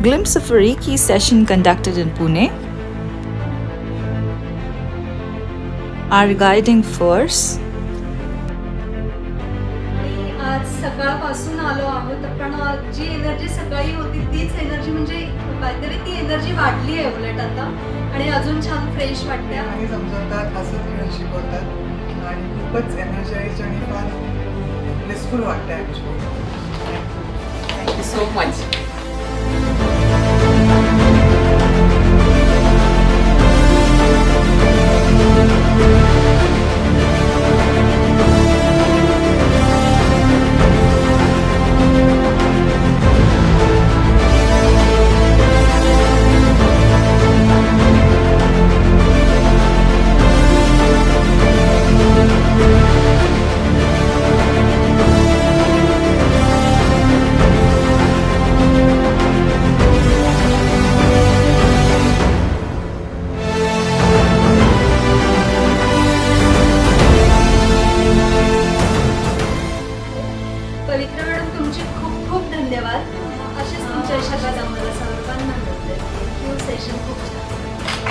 glimpse of a Reiki session conducted in Pune. Our guiding force. आज सकाळपासून आलो आहोत पण जी एनर्जी सकाळी होती तीच एनर्जी म्हणजे काहीतरी ती एनर्जी वाढली आहे उलट आता आणि अजून छान फ्रेश वाटते आणि समजवतात हसत खेळत शिकवतात आणि खूपच एनर्जाइज आणि फार ब्लिसफुल वाटतं ॲक्च्युली. Thank you so much. पवित्र मॅडम तुमचे खूप खूप धन्यवाद. असेच तुमच्या आशीर्वाद आम्हाला सर्वांना मिळते. सेशन खूप छान.